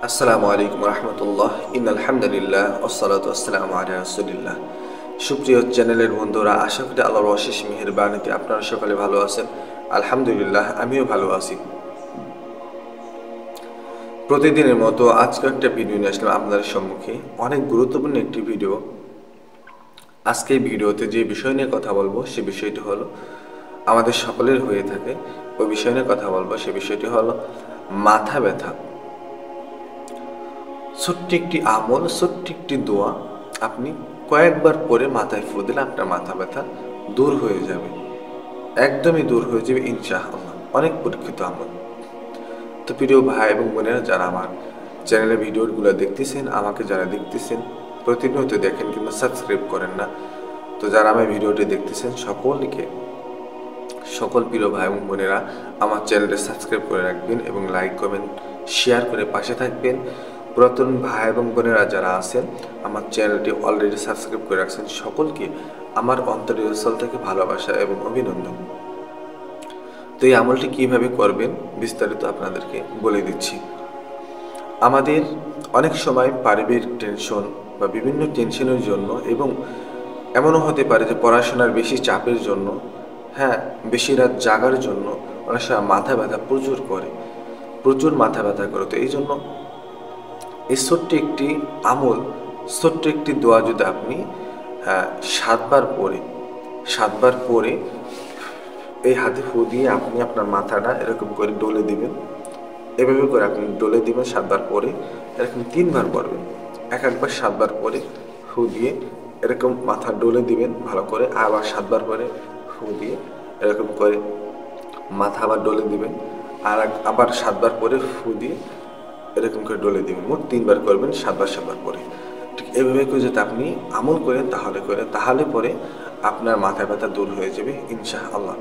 আসসালামু আলাইকুম রহমতুল্লাহ ইনআলহামদুলিল্লাহ ওয়াসসালাতু ওয়াসসালামু আলা রাসূলিল্লাহ। সুপ্রিয় চ্যানেলের বন্ধুরা, আশা করি আল্লাহর অশেষ মেহেরবানিতে আপনারা সকলে ভালো আছেন। আলহামদুলিল্লাহ, আমিও ভালো আছি। প্রতিদিনের মতো আজকে একটা ভিডিও নিয়ে আসলাম আপনাদের সম্মুখে। অনেক গুরুত্বপূর্ণ একটি ভিডিও। আজকে এই ভিডিওতে যে বিষয় নিয়ে কথা বলবো সে বিষয়টি হলো আমাদের সকলের হয়ে থাকে। ওই বিষয় নিয়ে কথা বলবো, সে বিষয়টি হলো মাথা ব্যথা। ছোট্ট একটি আমল, ছোট্ট একটি দোয়া আপনি কয়েকবার পরে মাথায় ফু দিলে আপনার মাথা ব্যথা দূর হয়ে যাবে, একদমই দূর হয়ে যাবে ইনশাআল্লাহ। অনেক পরীক্ষিত আমল। তো প্রিয় ভাই এবং বোনেরা, যারা আমার চ্যানেলের ভিডিওগুলো দেখতেছেন, আমাকে যারা দেখতেছেন প্রতিনিয়ত দেখেন কিন্তু সাবস্ক্রাইব করেন না, তো যারা আমার ভিডিওটি দেখতেছেন সকল প্রিয় ভাই এবং বোনেরা আমার চ্যানেলটি সাবস্ক্রাইব করে রাখবেন এবং লাইক কমেন্ট শেয়ার করে পাশে থাকবেন। পুরাতন ভাই এবং বোনেরা যারা আছেন আমার চ্যানেলটি অলরেডি সাবস্ক্রাইব করে রাখছেন, সকলকে আমার অন্তরের স্থল থেকে ভালোবাসা এবং অভিনন্দন। তো এই আমলটি কীভাবে করবেন বিস্তারিত আপনাদেরকে বলে দিচ্ছি। আমাদের অনেক সময় পারিবারিক টেনশন বা বিভিন্ন টেনশনের জন্য, এবং এমনও হতে পারে যে পড়াশোনার বেশি চাপের জন্য, বেশি রাত জাগার জন্য অনেক সময় মাথা ব্যথা প্রচুর মাথা ব্যথা করে। তো এই জন্য এই ছোট্ট একটি আমল, ছোট্ট একটি দোয়া যদি আপনি 7বার পরে এই হাতে ফু দিয়ে আপনি আপনার মাথাটা এরকম করে ডলে দিবেন। এভাবে করে আপনি ডলে দিবেন 7বার পরে, এরকম 3বার করবেন। একবার 7বার পরে ফু দিয়ে এরকম মাথা ডলে দিবেন ভালো করে, আবার 7বার পরে ফু দিয়ে এরকম করে মাথা আবার ডলে দিবেন, আর আবার 7বার পরে ফু দিয়ে এরকম করে ডলে দিবেন। মোট 3বার করবেন 7বার পরে। ঠিক এভাবে করে যদি আপনি আমল করেন তাহলে পরে আপনার মাথা ব্যথা দূর হয়ে যাবে ইনশাআল্লাহ।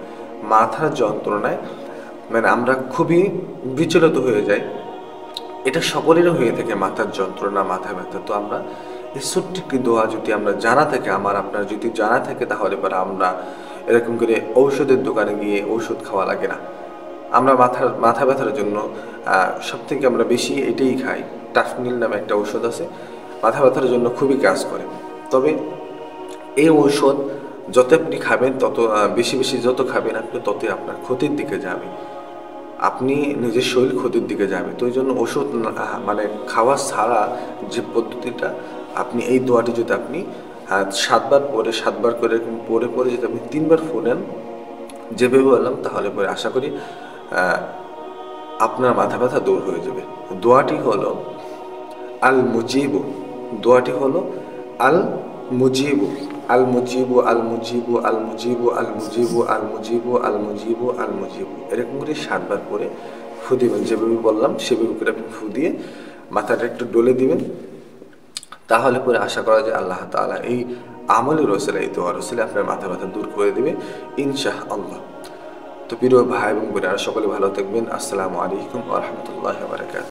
মাথার যন্ত্রণায় আমরা খুবই বিচলিত হয়ে যাই, এটা সকলেরও হয়ে থাকে, মাথার যন্ত্রণা, মাথা ব্যথা। তো আমরা এই ছোট্ট একটি দোয়া যদি আমরা জানা থাকে, আপনার যদি জানা থাকে, তাহলে পরে আমরা এরকম করে ঔষধের দোকানে গিয়ে ঔষধ খাওয়া লাগে না। আমরা মাথা ব্যথার জন্য সবথেকে আমরা বেশি এটাই খাই। টাফনিল নামে একটা ঔষধ আছে, মাথা ব্যথার জন্য খুবই কাজ করে। তবে এই ঔষধ যত আপনি খাবেন, তত বেশি যত খাবেন আপনি, ততই আপনার ক্ষতির দিকে যাবে, আপনি নিজের শরীর ক্ষতির দিকে যাবে। তো এই জন্য ওষুধ খাওয়া ছাড়া যে পদ্ধতিটা, আপনি এই দোয়াটি যদি আপনি 7বার করে এরকম পরে যদি আপনি 3বার ফুলেন যেভাবে বললাম, তাহলে পরে আশা করি আপনার মাথা ব্যথা দূর হয়ে যাবে। দোয়াটি হলো আল মুজিবু। দোয়াটি হলো আল মুজিবু, আল মুজিবু, আল মুজিবু, আল মুজিবু, আল মুজিবু, আল মুজিবু, আল মুজিবু, আল মুজিবু, এরকম করে 7বার করে ফু দিবেন। যেভাবে বললাম সেভাবে করে আপনি ফু দিয়ে মাথাটা একটু ডলে দিবেন। তাহলে পরে আশা করা যায় আল্লাহ তাআলা এই আমলের ওসিলা, এই দোয়ার ওসিলা আপনার মাথা ব্যথা দূর করে দেবে ইনশাআল্লাহ। তো প্রিয় ভাই এবং বোনেরা, সকলে ভালো থাকবেন। আসসালামু আলাইকুম ওয়া রাহমাতুল্লাহি ওয়া বারাকাতুহু।